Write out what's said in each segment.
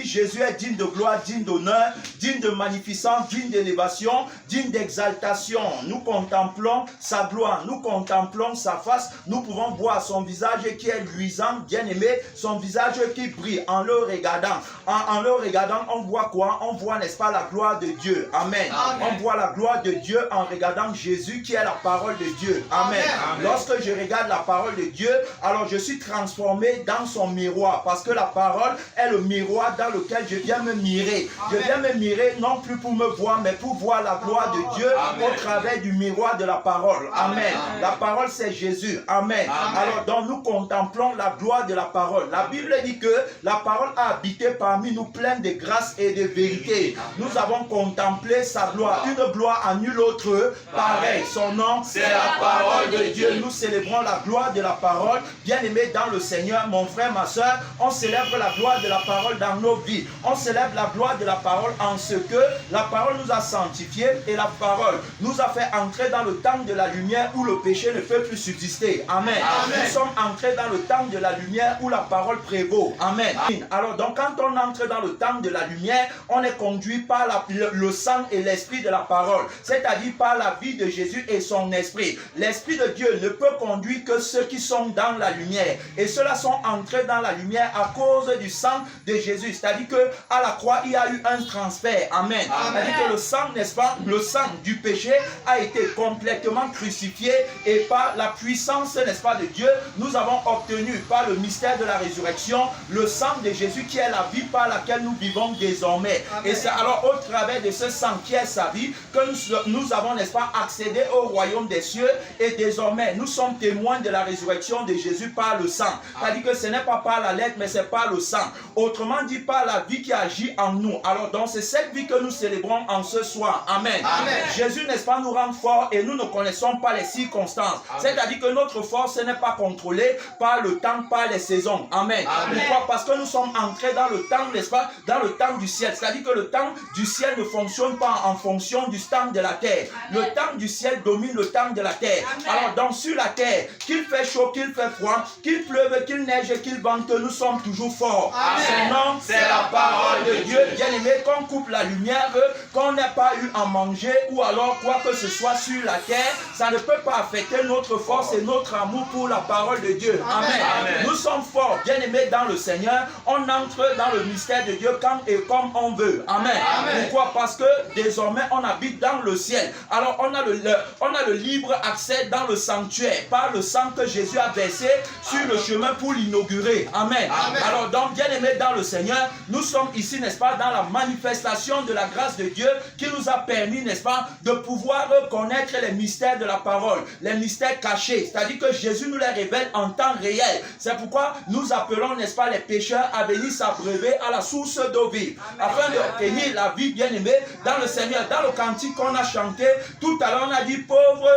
Jésus est digne de gloire, digne d'honneur, digne de magnificence, digne d'élévation, digne d'exaltation. Nous contemplons sa gloire, nous contemplons sa face, nous pouvons voir son visage qui est luisant, bien aimé, son visage qui brille en le regardant. En le regardant, on voit quoi? On voit, n'est-ce pas, la gloire de Dieu. Amen. Amen. On voit la gloire de Dieu en regardant Jésus qui est la parole de Dieu. Amen. Amen. Lorsque je regarde la parole de Dieu, alors je suis transformé dans son miroir, parce que la parole est le miroir dans lequel je viens me mirer. Je viens me mirer non plus pour me voir, mais pour voir la gloire de Dieu au travers du miroir de la parole. Amen. La parole, c'est Jésus. Amen. Alors, donc, nous contemplons la gloire de la parole. La Bible dit que la parole a habité parmi nous pleine de grâce et de vérité. Nous avons contemplé sa gloire, une gloire à nul autre pareil. Son nom, c'est la parole de Dieu. Nous célébrons la gloire de la parole. Bien-aimé dans le Seigneur, mon frère, ma soeur, on célèbre la gloire de la parole dans nos vies. On célèbre la gloire de la parole en ce que la parole nous a sanctifiés et la parole nous a fait entrer dans le temps de la lumière où le péché ne peut plus subsister. Amen. Amen. Nous sommes entrés dans le temps de la lumière où la parole prévaut. Amen. Amen. Alors donc quand on entre dans le temps de la lumière, on est conduit par le sang et l'esprit de la parole, c'est-à-dire par la vie de Jésus et son esprit. L'esprit de Dieu ne peut conduire que ceux qui sont dans la lumière, et ceux-là sont entrés dans la lumière à cause du sang de Jésus. C'est-à-dire que à la croix il y a eu un transfert. Amen. C'est-à-dire que le sang, n'est-ce pas, le sang du péché a été complètement crucifié, et par la puissance, n'est-ce pas, de Dieu, nous avons obtenu par le mystère de la résurrection le sang de Jésus qui est la vie par laquelle nous vivons désormais. Amen. Et c'est alors au travers de ce sang qui est sa vie que nous avons, n'est-ce pas, accédé au royaume des cieux, et désormais nous sommes témoins de la résurrection de Jésus par le sang. C'est-à-dire que ce n'est pas par la lettre, mais c'est par le sang. Autrement dit, par la vie qui agit en nous. Alors donc c'est cette vie que nous célébrons en ce soir. Amen. Amen. Jésus, n'est-ce pas, nous rend forts et nous ne connaissons pas les circonstances. C'est-à-dire que notre force n'est pas contrôlée par le temps, par les saisons. Amen. Amen. Pourquoi? Parce que nous sommes entrés dans le temps, n'est-ce pas, dans le temps du ciel. C'est-à-dire que le temps du ciel ne fonctionne pas en fonction du temps de la terre. Amen. Le temps du ciel domine le temps de la terre. Amen. Alors donc sur la terre, qu'il fait chaud, qu'il fait froid, qu'il pleuve, qu'il neige, qu'il vente, nous sommes toujours forts. Amen. Son nom, c'est la parole de Dieu. Bien-aimé, qu'on coupe la lumière, qu'on n'ait pas eu à manger ou alors quoi que ce soit sur la terre, ça ne peut pas affecter notre force et notre amour pour la parole de Dieu. Amen. Amen. Nous sommes forts, bien-aimés dans le Seigneur. On entre dans le mystère de Dieu quand et comme on veut. Amen. Amen. Pourquoi? Parce que désormais on habite dans le ciel. Alors on a le libre accès dans le sanctuaire par le sang que Jésus a versé sur le chemin pour l'inaugurer. Amen. Amen. Alors donc, bien-aimés dans le Seigneur, nous sommes ici, n'est-ce pas, dans la manifestation de la grâce de Dieu qui nous a permis, n'est-ce pas, de pouvoir connaître les mystères de la parole, les mystères cachés. C'est-à-dire que Jésus nous les révèle en temps réel. C'est pourquoi nous appelons, n'est-ce pas, les pécheurs à venir s'abreuver à la source d'eau vive, afin d'obtenir la vie, bien-aimée, dans le Seigneur. Dans le cantique qu'on a chanté tout à l'heure, on a dit pauvre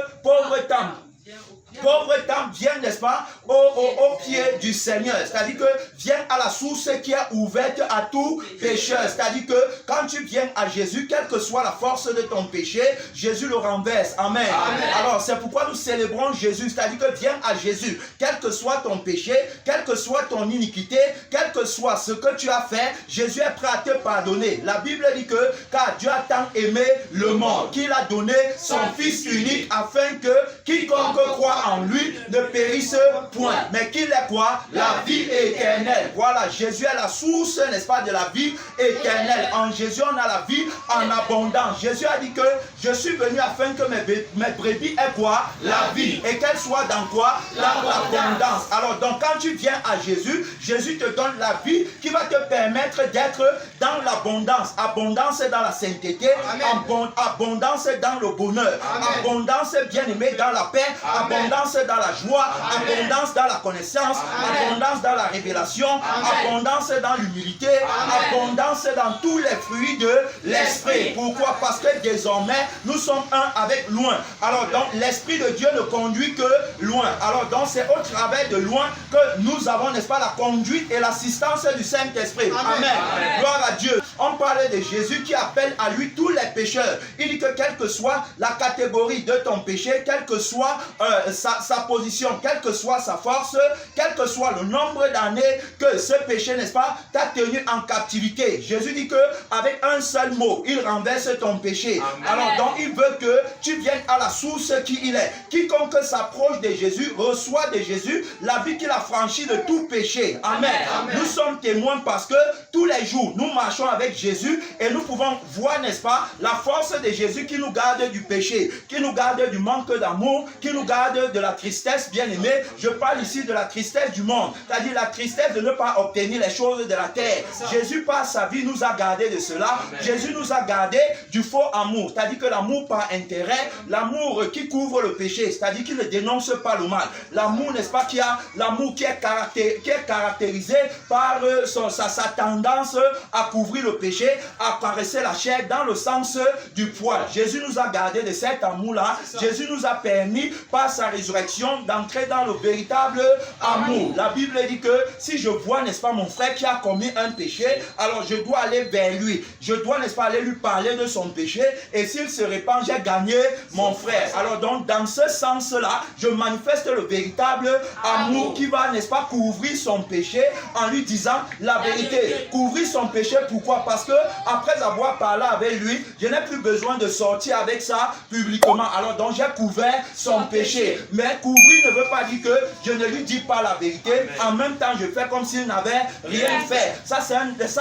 temple. Pauvre temple, viens, n'est-ce pas, au pied du Seigneur. C'est-à-dire que viens à la source qui est ouverte à tout pécheur. C'est-à-dire que quand tu viens à Jésus, quelle que soit la force de ton péché, Jésus le renverse. Amen. Amen. Alors c'est pourquoi nous célébrons Jésus. C'est-à-dire que viens à Jésus, quel que soit ton péché, quelle que soit ton iniquité, quel que soit ce que tu as fait, Jésus est prêt à te pardonner. La Bible dit que car Dieu a tant aimé le monde qu'il a donné son Fils unique afin que quiconque croit en lui ne périsse point, mais qu'il est quoi? La vie éternelle. Voilà, Jésus est la source, n'est-ce pas, de la vie éternelle. En Jésus, on a la vie en abondance. Jésus a dit que je suis venu afin que mes brebis aient quoi? La vie. Et qu'elles soient dans quoi? L'abondance. Alors, donc, quand tu viens à Jésus, Jésus te donne la vie qui va te permettre d'être dans l'abondance. Abondance dans la sainteté, abondance dans le bonheur, abondance, bien-aimé, dans la paix, abondance dans la joie, abondance dans la connaissance, abondance dans la révélation, abondance dans l'humilité, abondance dans tous les fruits de l'esprit. Pourquoi? Parce que désormais nous sommes un avec loin. Alors donc l'esprit de Dieu ne conduit que loin. Alors donc c'est au travers de loin que nous avons, n'est-ce pas, la conduite et l'assistance du Saint-Esprit. Amen. Amen. Gloire à Dieu. On parlait de Jésus qui appelle à lui tous les pécheurs. Il dit que quelle que soit la catégorie de ton péché, quelle que soit sa position, quelle que soit sa force, quel que soit le nombre d'années que ce péché, n'est-ce pas, t'a tenu en captivité. Jésus dit que avec un seul mot, il renverse ton péché. Amen. Alors donc il veut que tu viennes à la source qui il est. Quiconque s'approche de Jésus reçoit de Jésus la vie qu'il a franchie de tout péché. Amen. Amen. Nous sommes témoins parce que tous les jours nous marchons avec Jésus et nous pouvons voir, n'est-ce pas, la force de Jésus qui nous garde du péché, qui nous garde du manque d'amour, qui nous garde de la tristesse, bien aimé. Je parle ici de la tristesse du monde, c'est-à-dire la tristesse de ne pas obtenir les choses de la terre. Jésus par sa vie nous a gardé de cela. Amen. Jésus nous a gardé du faux amour, c'est-à-dire que l'amour par intérêt, l'amour qui couvre le péché, c'est-à-dire qui ne dénonce pas le mal. L'amour, n'est-ce pas, l'amour qui est caractérisé par sa tendance à couvrir le péché, à caresser la chair dans le sens du poil. Jésus nous a gardé de cet amour-là. Jésus nous a permis par sa résurrection d'entrer dans le véritable amour. La Bible dit que si je vois, n'est-ce pas, mon frère qui a commis un péché, alors je dois aller vers lui. Je dois, n'est-ce pas, aller lui parler de son péché, et s'il se répand, j'ai gagné mon frère. Alors donc, dans ce sens-là, je manifeste le véritable amour qui va, n'est-ce pas, couvrir son péché en lui disant la vérité. Couvrir son péché, pourquoi? Parce que après avoir parlé avec lui, je n'ai plus besoin de sortir avec ça publiquement. Alors donc, j'ai couvert son péché. Mais couvrir ne veut pas dire que je ne lui dis pas la vérité. En même temps, je fais comme s'il n'avait rien fait. Ça,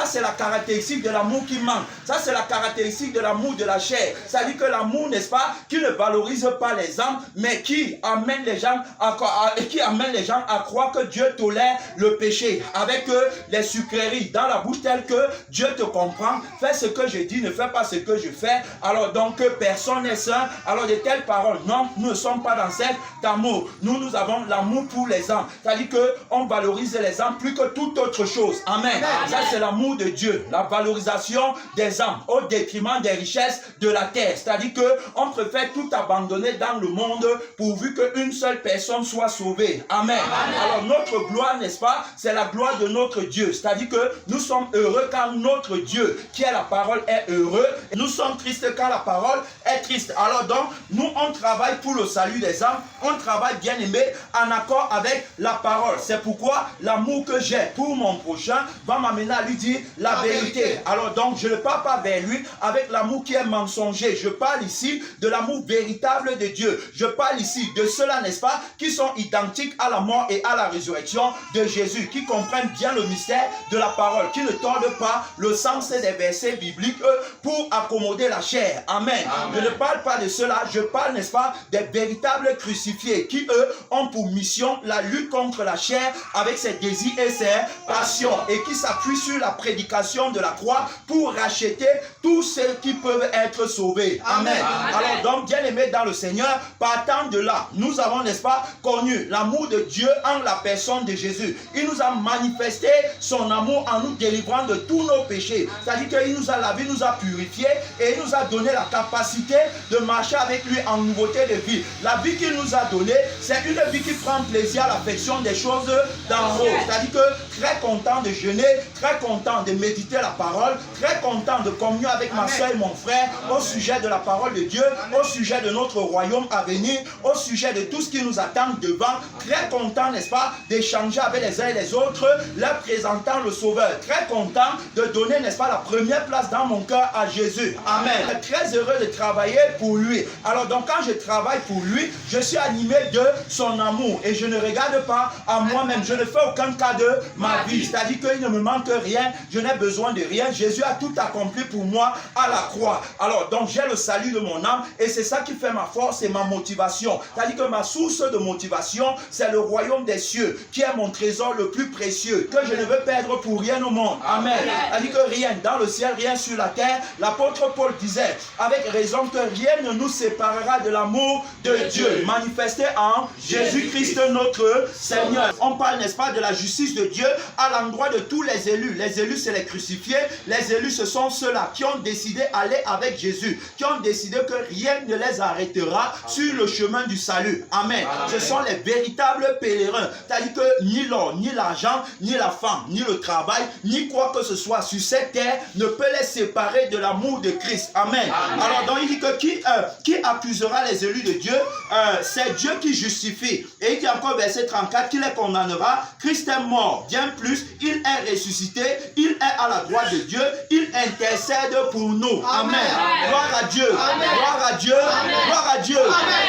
c'est la caractéristique de l'amour qui manque. Ça, c'est la caractéristique de l'amour de la chair. C'est-à-dire que l'amour, n'est-ce pas, qui ne valorise pas les âmes, mais qui amène les gens à croire que Dieu tolère le péché avec les sucreries dans la bouche telle que Dieu te comprend. Fais ce que je dis, ne fais pas ce que je fais. Alors donc, personne n'est saint. Alors de telles paroles, non, nous ne sommes pas dans cet amour. Nous avons l'amour pour les âmes. C'est-à-dire qu'on valorise les âmes plus que toute autre chose. Amen. Amen. Ça, c'est l'amour de Dieu. La valorisation des âmes au détriment des richesses de la terre. C'est-à-dire qu'on préfère tout abandonner dans le monde pourvu qu'une seule personne soit sauvée. Amen. Amen. Alors notre gloire, n'est-ce pas, c'est la gloire de notre Dieu. C'est-à-dire que nous sommes heureux quand notre Dieu, qui est la parole, est heureux. Et nous sommes tristes quand la parole est triste. Alors donc, nous, on travaille pour le salut des âmes. On travaille, bien aimé, en accord avec la parole. C'est pourquoi l'amour que j'ai pour mon prochain va m'amener à lui dire la vérité. Alors donc, je ne parle pas vers lui avec l'amour qui est mensonger. Je parle ici de l'amour véritable de Dieu. Je parle ici de ceux-là, n'est-ce pas, qui sont identiques à la mort et à la résurrection de Jésus, qui comprennent bien le mystère de la parole, qui ne tordent pas le sens des versets bibliques pour accommoder la chair. Amen. Amen. Je ne parle pas de cela, je parle, n'est-ce pas, des véritables crucifiés qui, eux, ont pour mission la lutte contre la chair avec ses désirs et ses passions et qui s'appuient sur la prédication de la croix pour racheter tous ceux qui peuvent être sauvés. Amen. Amen. Alors donc, bien aimés dans le Seigneur, partant de là, nous avons, n'est-ce pas, connu l'amour de Dieu en la personne de Jésus. Il nous a manifesté son amour en nous délivrant de tous nos péchés. C'est-à-dire qu'il nous a lavé, nous a purifiés et il nous a donné la capacité de marcher avec lui en nouveauté de vie. La vie qu'il nous a donnée, c'est une vie qui prend plaisir à l'affection des choses d'en haut. C'est-à-dire que très content de jeûner, très content de méditer la parole, très content de communier avec ma soeur et mon frère au sujet de la parole de Dieu, au sujet de notre royaume à venir, au sujet de tout ce qui nous attend devant. Très content, n'est-ce pas, d'échanger avec les uns et les autres, leur présentant le Sauveur. Très content de donner, n'est-ce pas, la première place dans mon cœur à Jésus. Amen. Très heureux de travailler pour lui. Alors donc quand je travaille pour lui, je suis animé de son amour et je ne regarde pas à moi-même. Je ne fais aucun cas de ma vie. C'est-à-dire qu'il ne me manque rien, je n'ai besoin de rien. Jésus a tout accompli pour moi à la croix. Alors donc j'ai le salut de mon âme et c'est ça qui fait ma force et ma motivation. C'est-à-dire que ma source de motivation, c'est le royaume des cieux qui est mon trésor le plus précieux, que je ne veux perdre pour rien au monde. Amen. C'est-à-dire que rien dans le ciel, rien sur la terre. L'apôtre Paul disait avec raison que rien ne nous séparera de l'amour de Dieu manifesté en Jésus-Christ notre Seigneur. On parle, n'est-ce pas, de la justice de Dieu à l'endroit de tous les élus. Les élus, c'est les crucifiés. Les élus, ce sont ceux-là qui ont décidé d'aller avec Jésus, qui ont décidé que rien ne les arrêtera sur le chemin du salut. Amen. Ce sont les véritables pèlerins. C'est-à-dire que ni l'or, ni l'argent, ni la femme, ni le travail, ni quoi que ce soit sur cette terre ne peut les séparer de l'amour de Christ. Amen. Alors donc il dit que qui accusera les élus de Dieu? C'est Dieu qui justifie. Et il dit encore verset 34 qui les condamnera. Christ est mort, bien plus, il est ressuscité, il est à la droite de Dieu, il intercède pour nous. Amen. Gloire à Dieu. Gloire à Dieu. Gloire à Dieu.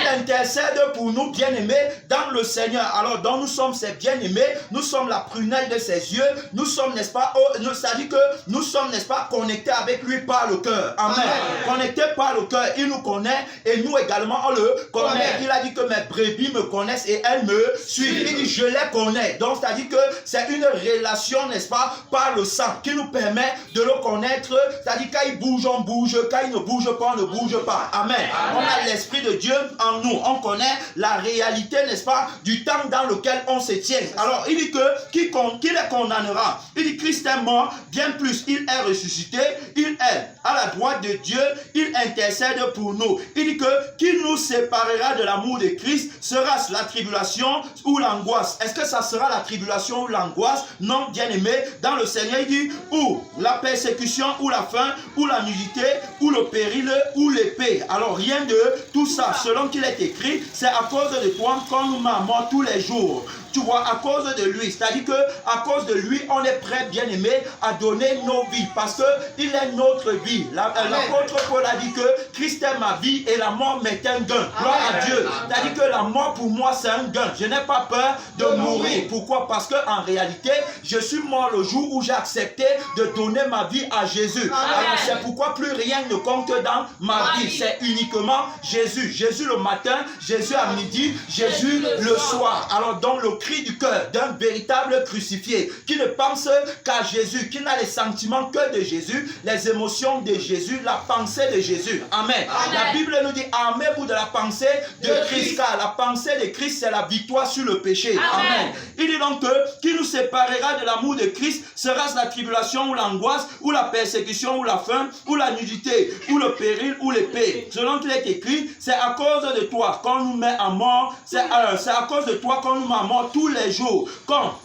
Il intercède pour nous, bien-aimés, dans le Seigneur. Alors donc nous sommes ses bien-aimés, nous sommes la prunelle de ses yeux, nous sommes, n'est-ce pas, c'est-à-dire que nous sommes, n'est-ce pas, connectés avec lui par le cœur. Amen. Connectés par le cœur, il nous connaît et nous également on le connaît. Il a dit que mes brebis me connaissent et elles me suivent. Il dit je les connais. Donc c'est-à-dire que c'est une relation, n'est-ce pas, par le sang qui nous permet de le connaître. C'est-à-dire quand il bouge, on bouge, quand il ne bouge pas, on ne bouge pas. Amen. On a l'Esprit de Dieu en nous. On connaît la réalité, n'est-ce pas, du temps dans lequel on se tient. Alors il dit que qui les condamnera? Il dit Christ est mort, bien plus, il est ressuscité, il est à la droite de Dieu, il intercède pour nous. Il dit que qui nous séparera de l'amour de Christ? Sera-ce la tribulation ou l'angoisse? Est-ce que ça sera la tribulation ou l'angoisse? Non, bien aimé, dans le Seigneur il dit ou la persécution ou la faim ou la nudité ou le péril ou l'épée. Alors rien de tout ça, selon qu'il est écrit, c'est à cause de toi qu'on nous met à mort tous les jours. Tu vois, à cause de lui, c'est-à-dire que à cause de lui, on est prêt, bien aimé, à donner nos vies, parce que il est notre vie. L'apôtre Paul a dit que Christ est ma vie et la mort m'est un gain. Gloire à Dieu. C'est-à-dire que la mort pour moi c'est un gain. Je n'ai pas peur de mourir. Pourquoi? Parce que en réalité, je suis mort le jour où j'ai accepté de donner ma vie à Jésus. Alors c'est pourquoi plus rien ne compte dans ma vie. C'est uniquement Jésus. Jésus le matin, Jésus à midi, Jésus le soir. Alors donc le cri du cœur d'un véritable crucifié qui ne pense qu'à Jésus, qui n'a les sentiments que de Jésus, les émotions de Jésus, la pensée de Jésus. Amen. La Bible nous dit armez-vous de la pensée de Christ, car la pensée de Christ c'est la victoire sur le péché. Amen. Il dit donc que qui nous séparera de l'amour de Christ? Sera-ce la tribulation ou l'angoisse ou la persécution ou la faim ou la nudité ou le péril ou l'épée? Selon qu'il est écrit, c'est à cause de toi qu'on nous met à mort, c'est à cause de toi qu'on nous met à mort tous les jours. Quand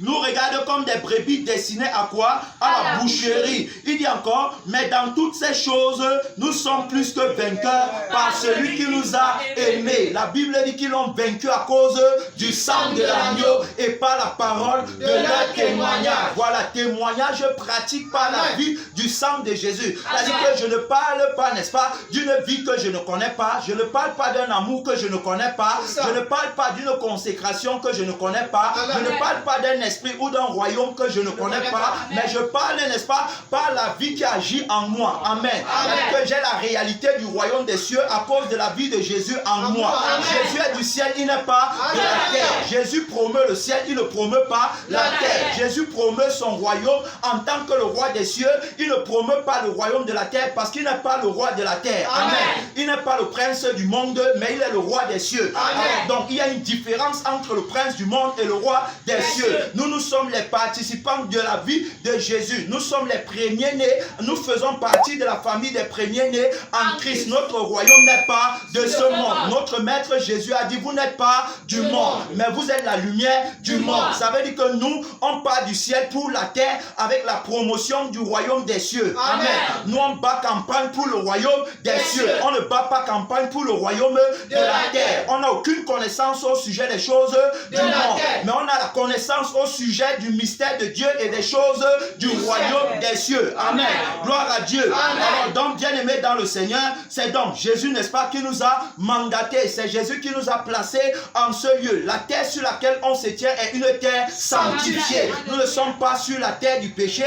nous regarde comme des brebis destinées à quoi? À la boucherie. Il dit encore, mais dans toutes ces choses, nous sommes plus que vainqueurs par celui qui nous a aimés. La Bible dit qu'ils l'ont vaincu à cause du sang de l'agneau et par la parole de leur témoignage. Voilà, témoignage pratique par la vie du sang de Jésus. C'est-à-dire que je ne parle pas, n'est-ce pas, d'une vie que je ne connais pas. Je ne parle pas d'un amour que je ne connais pas. Je ne parle pas d'une consécration que je ne connais pas. Je ne parle pas d'un esprit ou d'un royaume que je ne connais pas, mais je parle, n'est-ce pas, par la vie qui agit en moi. Amen. Parce que j'ai la réalité du royaume des cieux à cause de la vie de Jésus en moi. Jésus est du ciel, il n'est pas de la terre. Jésus promeut le ciel, il ne promeut pas la terre. Jésus promeut son royaume en tant que le roi des cieux. Il ne promeut pas le royaume de la terre parce qu'il n'est pas le roi de la terre. Amen. Il n'est pas le prince du monde, mais il est le roi des cieux. Alors, donc il y a une différence entre le prince du monde et le roi des cieux. Nous sommes les participants de la vie de Jésus. Nous sommes les premiers-nés. Nous faisons partie de la famille des premiers-nés en Christ. Notre royaume n'est pas de ce monde. Notre maître Jésus a dit, vous n'êtes pas du monde, mais vous êtes la lumière du monde. Ça veut dire que nous, on part du ciel pour la terre avec la promotion du royaume des cieux. Amen. Nous, on bat campagne pour le royaume des cieux. On ne bat pas campagne pour le royaume de la terre. On n'a aucune connaissance au sujet des choses du monde, mais on a la connaissance au sujet du mystère de Dieu et des choses du royaume des cieux. Amen. Gloire à Dieu. Alors donc, bien aimé dans le Seigneur, c'est donc Jésus, n'est-ce pas, qui nous a mandatés. C'est Jésus qui nous a placés en ce lieu. La terre sur laquelle on se tient est une terre sanctifiée. Nous ne sommes pas sur la terre du péché.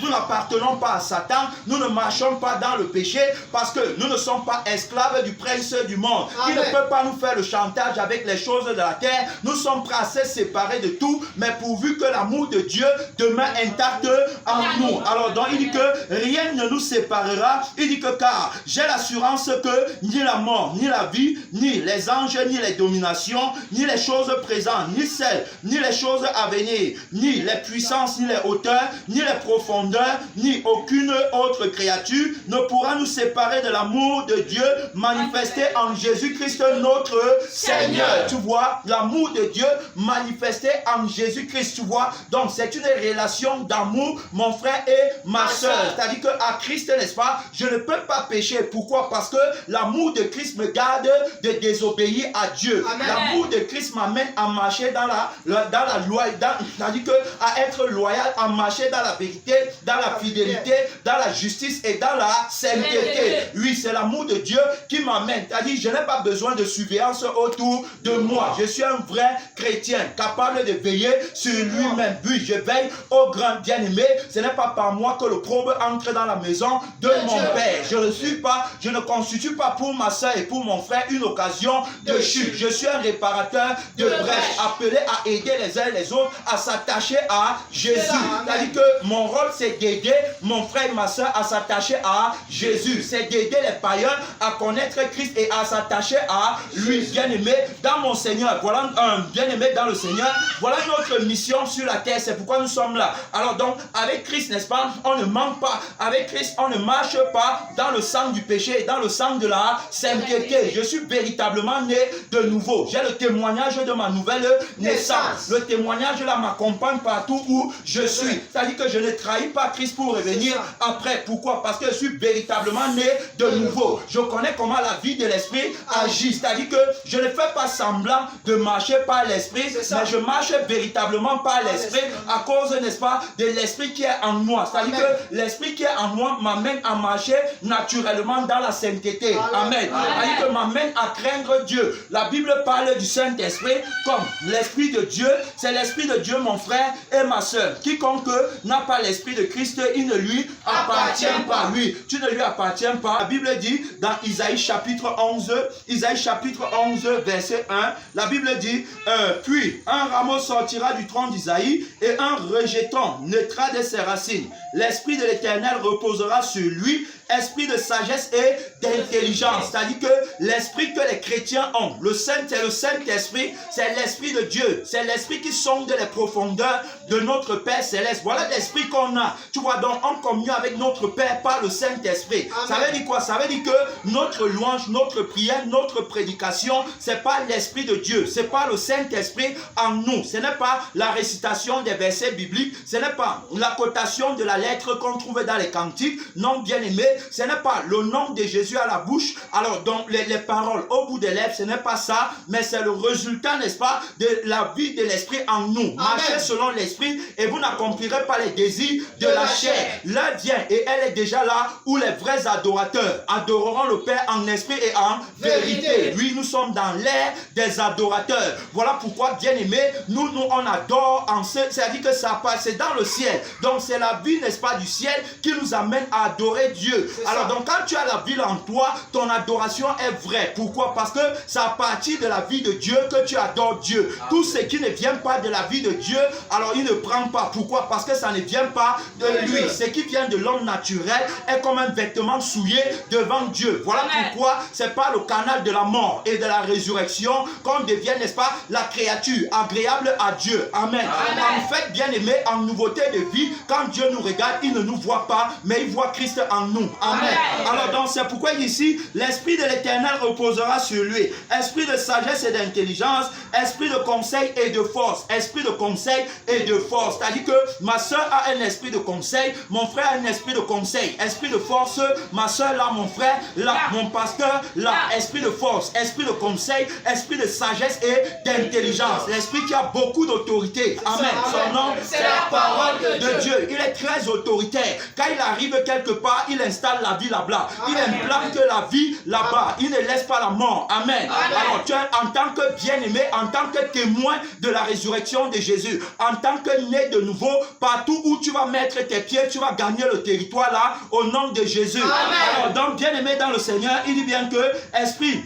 Nous n'appartenons pas à Satan. Nous ne marchons pas dans le péché parce que nous ne sommes pas esclaves du prince du monde. Il ne peut pas nous faire le chantage avec les choses de la terre. Nous sommes assez séparés de tout, mais pour pourvu que l'amour de Dieu demeure intact en nous. Alors donc il dit que rien ne nous séparera. Il dit que car j'ai l'assurance que ni la mort, ni la vie, ni les anges, ni les dominations, ni les choses présentes, ni celles, ni les choses à venir, ni les puissances, ni les hauteurs, ni les profondeurs, ni aucune autre créature ne pourra nous séparer de l'amour de Dieu manifesté en Jésus-Christ notre Seigneur. Tu vois, l'amour de Dieu manifesté en Jésus-Christ, tu vois. Donc c'est une relation d'amour, mon frère et ma soeur. C'est-à-dire qu'à Christ, n'est-ce pas, je ne peux pas pécher. Pourquoi? Parce que l'amour de Christ me garde de désobéir à Dieu. L'amour de Christ m'amène à marcher dans la loyauté, c'est-à-dire à être loyal, à marcher dans la vérité, dans la fidélité, dans la justice et dans la sainteté. Oui, c'est l'amour de Dieu qui m'amène. C'est-à-dire, je n'ai pas besoin de surveillance autour de moi. Je suis un vrai chrétien, capable de veiller sur lui-même. Oui, je veille au grand bien-aimé. Ce n'est pas par moi que le probe entre dans la maison de mon Père. Je ne constitue pas pour ma soeur et pour mon frère une occasion de chute. Je suis un réparateur de brèches, appelé à aider les uns et les autres à s'attacher à Jésus. C'est-à-dire que mon rôle, c'est d'aider mon frère et ma soeur à s'attacher à Jésus. C'est d'aider les païens à connaître Christ et à s'attacher à lui. Bien-aimé dans mon Seigneur. Voilà un bien-aimé dans le Seigneur. Voilà notre mission sur la terre. C'est pourquoi nous sommes là. Alors donc, avec Christ, n'est-ce pas, on ne manque pas. Avec Christ, on ne marche pas dans le sang du péché, dans le sang de la sainteté. Je suis véritablement né de nouveau. J'ai le témoignage de ma nouvelle naissance. Le témoignage là m'accompagne partout où je suis. C'est-à-dire que je ne trahis pas Christ pour revenir après. Pourquoi? Parce que je suis véritablement né de nouveau. Je connais comment la vie de l'esprit agit. C'est-à-dire que je ne fais pas semblant de marcher par l'esprit, mais je marche véritablement par l'esprit à cause, n'est-ce pas, de l'esprit qui est en moi. C'est-à-dire que l'esprit qui est en moi m'amène à marcher naturellement dans la sainteté. Amen. C'est-à-dire que m'amène à craindre Dieu. La Bible parle du Saint-Esprit comme l'Esprit de Dieu. C'est l'Esprit de Dieu, mon frère et ma soeur. Quiconque n'a pas l'Esprit de Christ, il ne lui appartient pas. Lui, tu ne lui appartiens pas. La Bible dit dans Isaïe chapitre 11, verset 1, la Bible dit, puis un rameau sortira du tronc d'Isaïe et un rejeton naîtra de ses racines. L'Esprit de l'Éternel reposera sur lui, esprit de sagesse et d'intelligence. C'est-à-dire que l'esprit que les chrétiens ont, c'est le Saint-Esprit, c'est l'Esprit de Dieu. C'est l'Esprit qui sonde les profondeurs de notre Père Céleste. Voilà l'Esprit qu'on a. Tu vois, donc en communion avec notre Père par le Saint-Esprit. Ça veut dire quoi? Ça veut dire que notre louange, notre prière, notre prédication, c'est pas l'Esprit de Dieu. C'est pas le Saint-Esprit en nous. Ce n'est pas la récitation des versets bibliques. Ce n'est pas la cotation de la lettre qu'on trouve dans les cantiques. Non, bien aimé, ce n'est pas le nom de Jésus à la bouche. Alors, donc, les paroles au bout des lèvres, ce n'est pas ça, mais c'est le résultat, n'est-ce pas, de la vie de l'Esprit en nous. Marchez selon l'Esprit et vous n'accomplirez pas les désirs de la chair. L'heure vient et elle est déjà là où les vrais adorateurs adoreront le Père en esprit et en vérité. Oui, nous sommes dans l'ère des adorateurs. Voilà pourquoi, bien aimé, nous on adore en ce, c'est-à-dire que ça passe, c'est dans le ciel. Donc, c'est la vie, n'est-ce pas, du ciel qui nous amène à adorer Dieu. Alors donc quand tu as la vie en toi, ton adoration est vraie. Pourquoi? Parce que c'est à partir de la vie de Dieu que tu adores Dieu. Tout ce qui ne vient pas de la vie de Dieu, alors il ne prend pas. Pourquoi? Parce que ça ne vient pas de lui. Ce qui vient de l'homme naturel est comme un vêtement souillé devant Dieu. Voilà pourquoi c'est par le canal de la mort et de la résurrection qu'on devient, n'est-ce pas, la créature agréable à Dieu. Amen. En fait, bien aimé, en nouveauté de vie, quand Dieu nous regarde, il ne nous voit pas, mais il voit Christ en nous. Amen. Alors donc c'est pourquoi ici, l'Esprit de l'Éternel reposera sur lui. Esprit de sagesse et d'intelligence, esprit de conseil et de force. Esprit de conseil et de force. C'est-à-dire que ma soeur a un esprit de conseil, mon frère a un esprit de conseil. Esprit de force, ma soeur là, mon frère là, mon pasteur là. Esprit de force, esprit de conseil, esprit de sagesse et d'intelligence. L'esprit qui a beaucoup d'autorité. Amen. Son nom, c'est la parole de Dieu. Il est très autoritaire. Quand il arrive quelque part, il installe installe la vie là-bas. Il implante la vie là-bas. Il ne laisse pas la mort. Amen. Alors tu es en tant que bien-aimé, en tant que témoin de la résurrection de Jésus, en tant que né de nouveau, partout où tu vas mettre tes pieds, tu vas gagner le territoire là, au nom de Jésus. Alors donc, bien-aimé dans le Seigneur, il dit bien que esprit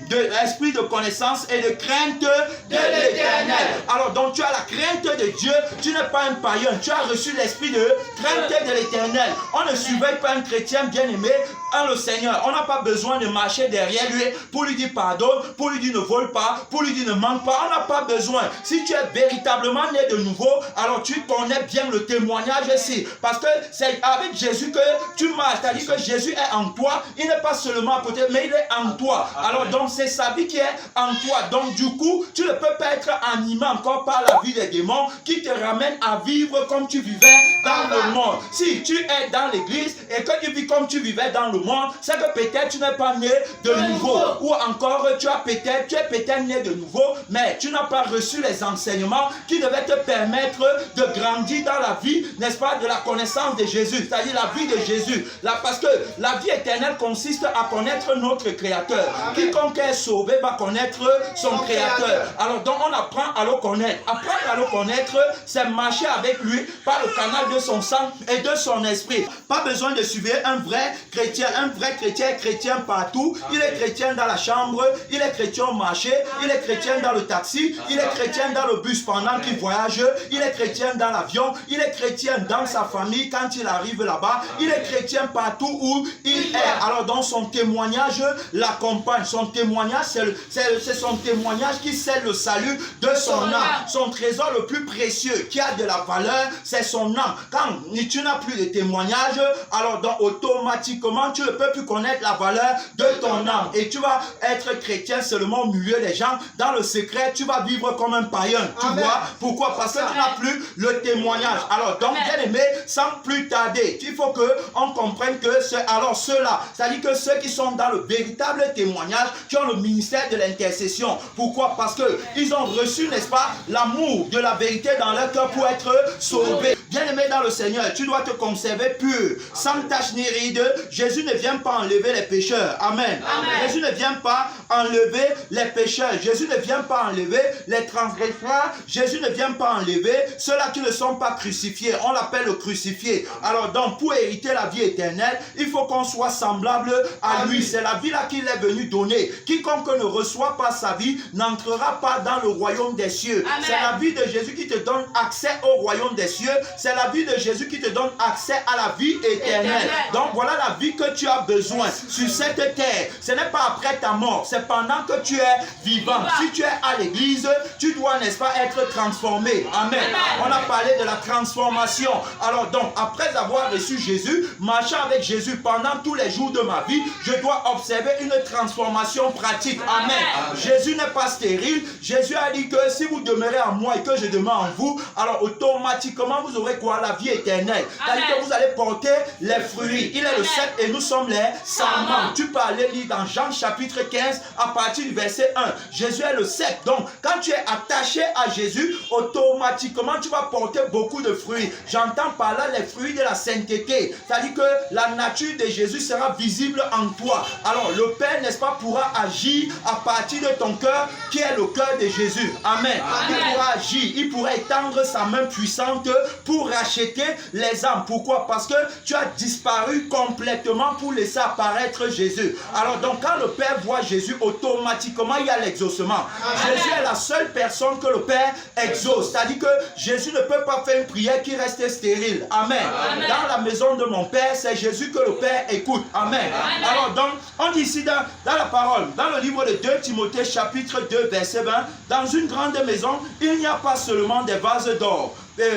de connaissance et de crainte de l'Éternel. Alors donc tu as la crainte de Dieu, tu n'es pas un païen, tu as reçu l'esprit de crainte de l'Éternel. On ne surveille pas un chrétien bien-aimé en le Seigneur. On n'a pas besoin de marcher derrière lui pour lui dire pardon, pour lui dire ne vole pas, pour lui dire ne manque pas. On n'a pas besoin. Si tu es véritablement né de nouveau, alors tu connais bien le témoignage ici. Parce que c'est avec Jésus que tu marches. C'est-à-dire que Jésus est en toi. Il n'est pas seulement à côté, mais il est en toi. Alors donc c'est sa vie qui est en toi. Donc du coup, tu ne peux pas être animé encore par la vie des démons qui te ramène à vivre comme tu vivais dans le monde. Si tu es dans l'église et que tu vis comme tu vivais dans le monde, c'est que peut-être tu n'es pas né de nouveau. Ou encore tu es peut-être né de nouveau, mais tu n'as pas reçu les enseignements qui devaient te permettre de grandir dans la vie, n'est-ce pas, de la connaissance de Jésus, c'est-à-dire la vie de Jésus. Là, parce que la vie éternelle consiste à connaître notre Créateur. Quiconque est sauvé va connaître son Créateur. Alors donc on apprend à le connaître. Apprendre à le connaître, c'est marcher avec lui par le canal de son sang et de son esprit. Pas besoin de suivre un vrai chrétien. Un vrai chrétien est chrétien partout. Il est chrétien dans la chambre, il est chrétien au marché, il est chrétien dans le taxi, il est chrétien dans le bus pendant qu'il voyage, il est chrétien dans l'avion, il est chrétien dans sa famille quand il arrive là-bas, il est chrétien partout où il est. Alors donc son témoignage l'accompagne. Son témoignage, c'est son témoignage qui scelle le salut de son âme. Son trésor le plus précieux qui a de la valeur, c'est son âme. Quand tu n'as plus de témoignage, alors donc automatiquement tu ne peux plus connaître la valeur de ton âme. Et tu vas être chrétien seulement au milieu des gens. Dans le secret, tu vas vivre comme un païen. Tu vois pourquoi? Parce que tu n'as plus le témoignage. Alors donc, bien aimé, sans plus tarder, il faut qu'on comprenne que c'est alors ceux-là, c'est-à-dire que ceux qui sont dans le véritable témoignage, qui ont le ministère de l'intercession. Pourquoi? Parce que ils ont reçu, n'est-ce pas, l'amour de la vérité dans leur cœur pour être sauvés. Bien-aimé dans le Seigneur, tu dois te conserver pur, sans tache ni ride. Jésus ne vient pas enlever les pécheurs. Amen. Jésus ne vient pas enlever les pécheurs. Jésus ne vient pas enlever les transgresseurs. Jésus ne vient pas enlever ceux-là qui ne sont pas crucifiés. On l'appelle le crucifié. Alors donc, pour hériter la vie éternelle, il faut qu'on soit semblable à lui. C'est la vie là qu'il est venu donner. Quiconque ne reçoit pas sa vie n'entrera pas dans le royaume des cieux. C'est la vie de Jésus qui te donne accès au royaume des cieux. C'est la vie de Jésus qui te donne accès à la vie éternelle. Donc voilà la vie que tu as besoin sur cette terre. Ce n'est pas après ta mort, c'est pendant que tu es vivant. Si tu es à l'église, tu dois, n'est-ce pas, être transformé. Amen. On a parlé de la transformation. Alors donc, après avoir reçu Jésus, marchant avec Jésus pendant tous les jours de ma vie, je dois observer une transformation pratique. Amen. Jésus n'est pas stérile. Jésus a dit que si vous demeurez en moi et que je demeure en vous, alors automatiquement vous aurez quoi? La vie éternelle. C'est-à-dire que vous allez porter les fruits. Il est le cep et nous sommes les sarments. Tu peux aller lire dans Jean chapitre 15 à partir du verset 1. Jésus est le cep. Donc, quand tu es attaché à Jésus, automatiquement tu vas porter beaucoup de fruits. J'entends par là les fruits de la sainteté. C'est-à-dire que la nature de Jésus sera visible en toi. Alors, le Père, n'est-ce pas, pourra agir à partir de ton cœur qui est le cœur de Jésus. Amen. Il pourra agir. Il pourra étendre sa main puissante pour racheter les âmes. Pourquoi? Parce que tu as disparu complètement pour laisser apparaître Jésus. Alors donc quand le Père voit Jésus, automatiquement il y a l'exaucement. Jésus est la seule personne que le Père exauce. C'est-à-dire que Jésus ne peut pas faire une prière qui reste stérile. Amen. Dans la maison de mon Père, c'est Jésus que le Père écoute. Amen. Alors donc, on dit ici dans la parole, dans le livre de 2 Timothée chapitre 2 verset 20, dans une grande maison, il n'y a pas seulement des vases d'or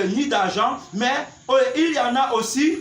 ni d'argent, mais il y en a aussi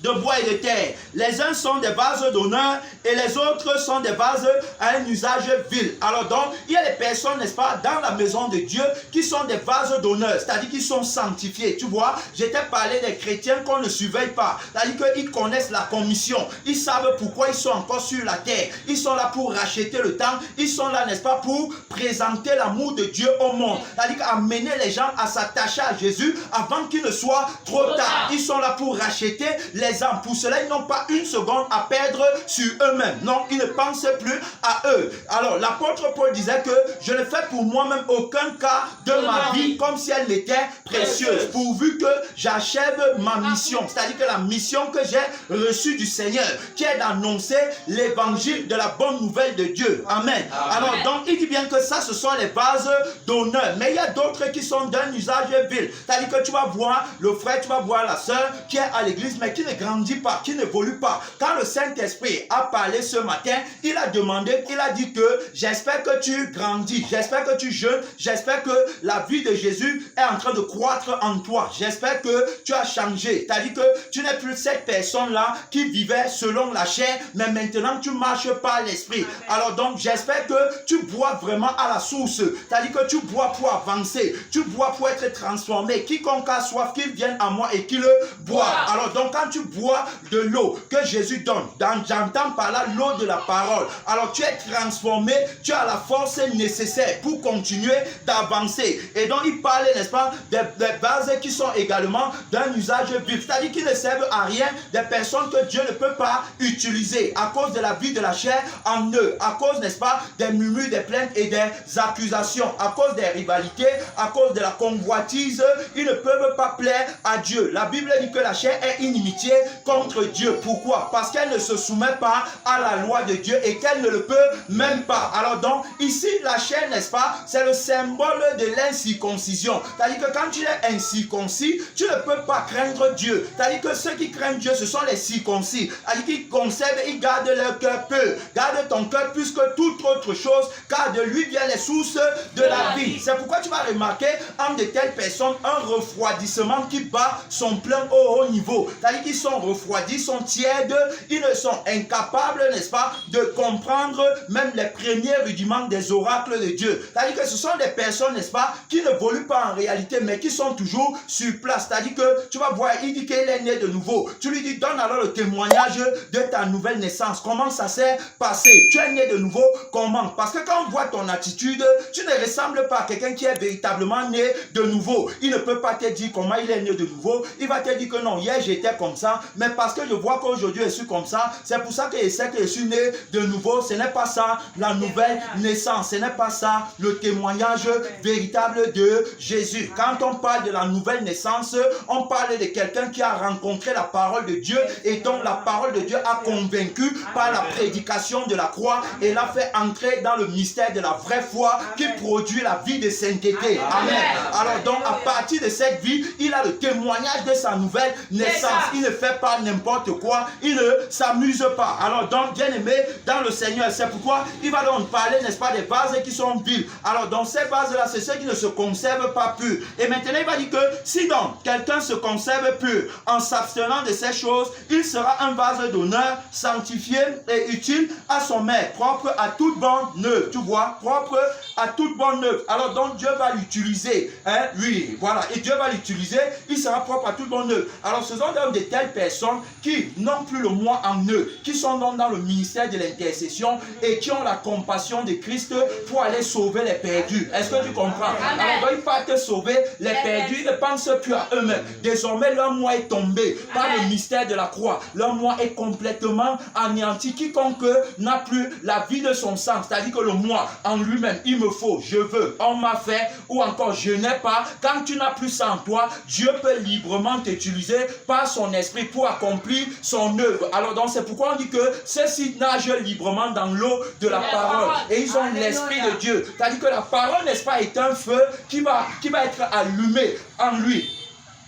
de bois et de terre. Les uns sont des vases d'honneur et les autres sont des vases à un usage vil. Alors donc, il y a des personnes, n'est-ce pas, dans la maison de Dieu qui sont des vases d'honneur, c'est-à-dire qui sont sanctifiés. Tu vois, j'étais parlé des chrétiens qu'on ne surveille pas. C'est-à-dire qu'ils connaissent la commission. Ils savent pourquoi ils sont encore sur la terre. Ils sont là pour racheter le temps. Ils sont là, n'est-ce pas, pour présenter l'amour de Dieu au monde. C'est-à-dire amener les gens à s'attacher à Jésus avant qu'il ne soit trop tard. Ils sont là pour racheter les âmes. Pour cela, ils n'ont pas une seconde à perdre sur eux-mêmes. Non, ils ne pensent plus à eux. Alors, l'apôtre Paul disait que je ne fais pour moi-même aucun cas de ma vie comme si elle m'était précieuse, pourvu que j'achève ma mission. C'est-à-dire que la mission que j'ai reçue du Seigneur, qui est d'annoncer l'évangile de la bonne nouvelle de Dieu. Amen. Alors, donc, il dit bien que ça, ce sont les bases d'honneur. Mais il y a d'autres qui sont d'un usage vil. C'est-à-dire que tu vas voir le frère, tu vas voir la sœur qui est à l'église, mais qui ne grandit pas, qui n'évolue pas. Quand le Saint-Esprit a parlé ce matin, il a demandé, il a dit que j'espère que tu grandis, j'espère que tu jeûnes, j'espère que la vie de Jésus est en train de croître en toi. J'espère que tu as changé. C'est-à-dire que tu n'es plus cette personne-là qui vivait selon la chair, mais maintenant tu marches par l'Esprit. Alors donc, j'espère que tu bois vraiment à la source. C'est-à-dire que tu bois pour avancer, tu bois pour être transformé. Quiconque a soif, qu'il vienne à moi et qu'il le boit. Alors donc, quand tu bois de l'eau que Jésus donne, j'entends par là l'eau de la parole. Alors tu es transformé, tu as la force nécessaire pour continuer d'avancer. Et donc il parlait, n'est-ce pas, des bases qui sont également d'un usage vil. C'est-à-dire qu'ils ne servent à rien des personnes que Dieu ne peut pas utiliser à cause de la vie de la chair en eux, à cause, n'est-ce pas, des murmures, des plaintes et des accusations, à cause des rivalités, à cause de la convoitise. Ils ne peuvent pas plaire à Dieu. La Bible dit que la chair est inimitié contre Dieu. Pourquoi? Parce qu'elle ne se soumet pas à la loi de Dieu et qu'elle ne le peut même pas. Alors donc, ici, la chair, n'est-ce pas, c'est le symbole de l'incirconcision. C'est-à-dire que quand tu es incirconcis, tu ne peux pas craindre Dieu. C'est-à-dire que ceux qui craignent Dieu, ce sont les circoncis. C'est-à-dire qu'ils conservent, ils gardent leur cœur peu. Garde ton cœur plus que toute autre chose, car de lui viennent les sources de la vie. C'est pourquoi tu vas remarquer en de telles personnes un refroidissement qui bat son plein au haut niveau. C'est-à-dire qu'ils sont refroidis, sont tièdes, ils ne sont incapables, n'est-ce pas, de comprendre même les premiers rudiments des oracles de Dieu. C'est-à-dire que ce sont des personnes, n'est-ce pas, qui ne évoluent pas en réalité, mais qui sont toujours sur place. C'est-à-dire que tu vas voir, il dit qu'il est né de nouveau. Tu lui dis, donne alors le témoignage de ta nouvelle naissance. Comment ça s'est passé? Tu es né de nouveau, comment? Parce que quand on voit ton attitude, tu ne ressembles pas à quelqu'un qui est véritablement né de nouveau. Il ne peut pas te dire comment il est né de nouveau. Il va te dire que non, hier j'étais comme ça, mais parce que je vois qu'aujourd'hui je suis comme ça, c'est pour ça que je sais que je suis né de nouveau. Ce n'est pas ça la nouvelle naissance. Ce n'est pas ça le témoignage véritable de Jésus. Quand on parle de la nouvelle naissance, on parle de quelqu'un qui a rencontré la parole de Dieu et dont la parole de Dieu a convaincu par la prédication de la croix et l'a fait entrer dans le mystère de la vraie foi qui produit la vie de sainteté. Amen. Alors donc, à partir de cette vie, il a le témoignage de sa nouvelle naissance. Il ne fait pas n'importe quoi. Il ne s'amuse pas. Alors donc, bien aimé dans le Seigneur, c'est pourquoi il va donc parler, n'est-ce pas, des bases qui sont viles. Alors donc, ces bases-là, c'est ceux qui ne se conservent pas purs. Et maintenant, il va dire que si donc quelqu'un se conserve pur en s'abstenant de ces choses, il sera un vase d'honneur, sanctifié et utile à son maître, propre à toute bonne œuvre. Tu vois, propre à toute bonne œuvre. Alors donc Dieu va l'utiliser. Hein? Oui, voilà. Et Dieu va l'utiliser, il sera propre à toute bonne œuvre. Alors ce sont donc de telles personnes qui n'ont plus le moi en eux, qui sont donc dans le ministère de l'intercession et qui ont la compassion de Christ pour aller sauver les perdus. Est-ce que tu comprends? Alors donc, ils partent sauver les perdus, ils ne pensent plus à eux-mêmes. Désormais, leur moi est tombé par le mystère de la croix. Leur moi est complètement anéanti. Quiconque n'a plus la vie de son sang, c'est-à-dire que le moi en lui-même, il me faut, je veux, on m'a fait, ou encore je n'ai pas. Quand tu n'as plus ça en toi, Dieu peut librement t'utiliser par son esprit pour accomplir son œuvre. Alors donc c'est pourquoi on dit que ceux-ci nagent librement dans l'eau de la parole et ils ont l'esprit de Dieu. C'est-à-dire que la parole, n'est-ce pas, est un feu qui va être allumé en lui.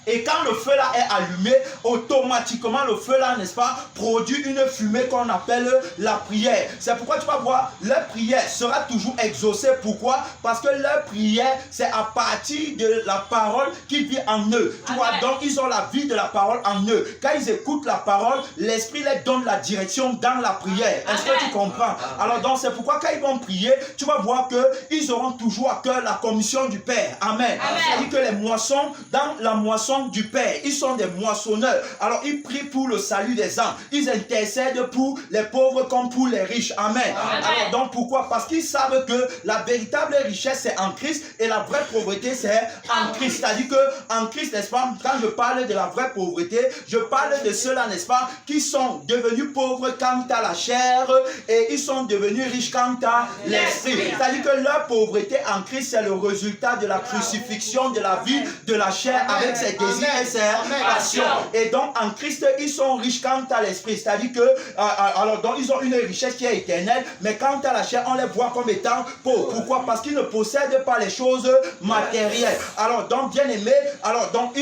Et quand le feu là est allumé, automatiquement le feu là, n'est-ce pas, produit une fumée qu'on appelle la prière. C'est pourquoi tu vas voir, leur prière sera toujours exaucée. Pourquoi? Parce que leur prière, c'est à partir de la parole qui vit en eux. Tu vois, donc ils ont la vie de la parole en eux. Quand ils écoutent la parole, l'esprit leur donne la direction dans la prière. Est-ce que tu comprends? Alors donc c'est pourquoi quand ils vont prier, tu vas voir qu'ils auront toujours à cœur la commission du Père. Amen. C'est-à-dire que les moissons, dans la moisson sont du Père, ils sont des moissonneurs. Alors ils prient pour le salut des âmes. Ils intercèdent pour les pauvres comme pour les riches. Amen. Amen. Alors donc pourquoi? Parce qu'ils savent que la véritable richesse c'est en Christ et la vraie pauvreté c'est en Christ. C'est-à-dire que en Christ, n'est-ce pas, quand je parle de la vraie pauvreté, je parle de ceux-là, n'est-ce pas, qui sont devenus pauvres quant à la chair et ils sont devenus riches quant à l'esprit. C'est-à-dire que leur pauvreté en Christ c'est le résultat de la crucifixion de la vie de la chair avec ses désirs et ses passions. Et donc en Christ ils sont riches quant à l'esprit. C'est-à-dire que alors donc ils ont une richesse qui est éternelle, mais quant à la chair on les voit comme étant pauvres. Pourquoi? Parce qu'ils ne possèdent pas les choses matérielles. Alors donc bien aimés, alors donc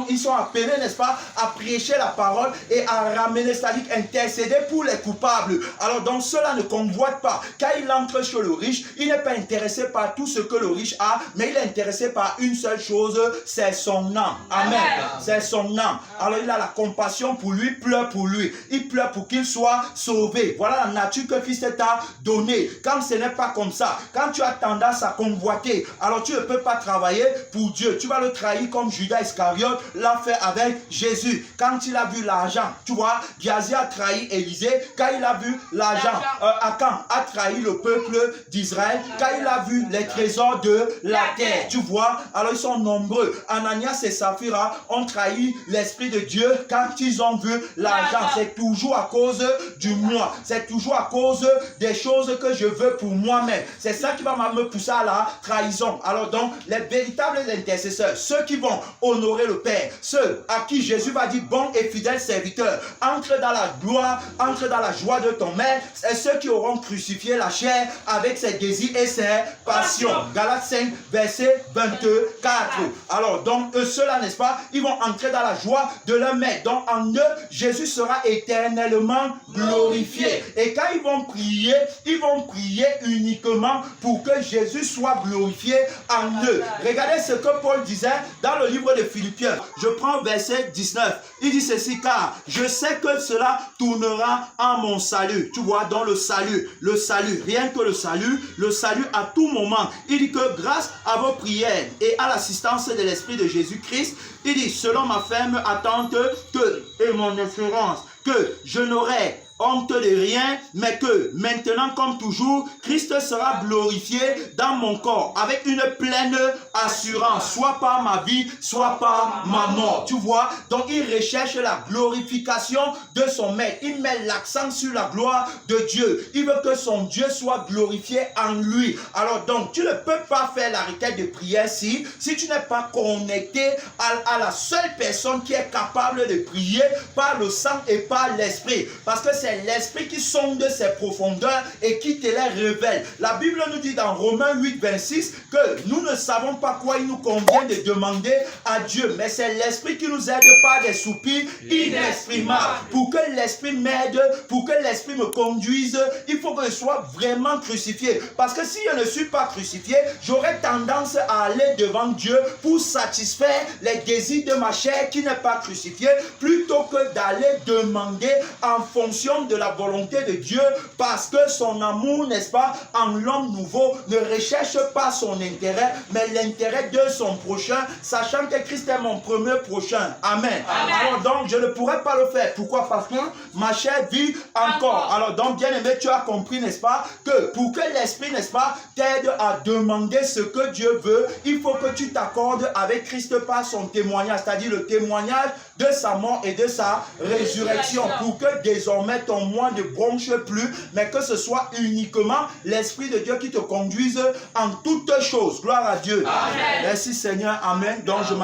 ils sont appelés, n'est-ce pas, à prêcher la parole et à ramener, c'est-à-dire intercéder pour les coupables. Alors donc cela ne convoite pas. Quand il entre chez le riche, il n'est pas intéressé par tout ce que le riche a, mais il est intéressé par une seule chose, c'est son âme. Amen. C'est son âme. Alors il a la compassion pour lui, pleure pour lui. Il pleure pour qu'il soit sauvé. Voilà la nature que Christ t'a donnée. Quand ce n'est pas comme ça, quand tu as tendance à convoiter, alors tu ne peux pas travailler pour Dieu. Tu vas le trahir comme Judas Iscariote l'a fait avec Jésus. Quand il a vu l'argent, tu vois, Géasi a trahi Élisée. Quand il a vu l'argent, Akan a trahi le peuple d'Israël. Quand il a vu les trésors de la terre, tu vois, alors ils sont nombreux. Ananias et Saphira ont trahi l'Esprit de Dieu quand ils ont vu l'argent. C'est toujours à cause du moi. C'est toujours à cause des choses que je veux pour moi-même. C'est ça qui va me pousser à la trahison. Alors donc, les véritables intercesseurs, ceux qui vont honorer le Père, ceux à qui Jésus va dire bon et fidèle serviteur, entre dans la gloire, entre dans la joie de ton maître, c'est ceux qui auront crucifié la chair avec ses désirs et ses passions. Galates 5, verset 24. Alors donc, ceux-là, n'est-ce pas, ils vont entrer dans la joie de leur maître. Donc en eux, Jésus sera éternellement glorifié. Et quand ils vont prier uniquement pour que Jésus soit glorifié en eux. Regardez ce que Paul disait dans le livre de Philippiens. Je prends verset 19. Il dit ceci: car je sais que cela tournera en mon salut. Tu vois, dans le salut, rien que le salut à tout moment. Il dit que grâce à vos prières et à l'assistance de l'Esprit de Jésus-Christ, il dit selon ma ferme attente et mon espérance, que je n'aurai honte de rien, mais que maintenant comme toujours, Christ sera glorifié dans mon corps avec une pleine assurance, soit par ma vie, soit par ma mort. Tu vois, donc il recherche la glorification de son maître. Il met l'accent sur la gloire de Dieu. Il veut que son Dieu soit glorifié en lui. Alors donc, tu ne peux pas faire la requête de prière si tu n'es pas connecté à la seule personne qui est capable de prier par le sang et par l'esprit. Parce que c'est l'esprit qui sonde ses profondeurs et qui te les révèle. La Bible nous dit dans Romains 8, 26 que nous ne savons pas quoi il nous convient de demander à Dieu, mais c'est l'esprit qui nous aide par des soupirs inexprimables. Pour que l'esprit m'aide, pour que l'esprit me conduise, il faut que je sois vraiment crucifié. Parce que si je ne suis pas crucifié, j'aurais tendance à aller devant Dieu pour satisfaire les désirs de ma chair qui n'est pas crucifiée, plutôt que d'aller demander en fonction de la volonté de Dieu, parce que son amour, n'est-ce pas, en l'homme nouveau ne recherche pas son intérêt, mais l'intérêt de son prochain, sachant que Christ est mon premier prochain. Amen. Alors donc, je ne pourrais pas le faire. Pourquoi? Parce que ma chair vit encore. Alors donc, bien aimé, tu as compris, n'est-ce pas, que pour que l'esprit, n'est-ce pas, t'aide à demander ce que Dieu veut, il faut que tu t'accordes avec Christ par son témoignage, c'est-à-dire le témoignage de sa mort et de sa résurrection, pour que désormais ton moi ne bronche plus, mais que ce soit uniquement l'Esprit de Dieu qui te conduise en toutes choses. Gloire à Dieu. Amen. Merci Seigneur. Amen. Donc je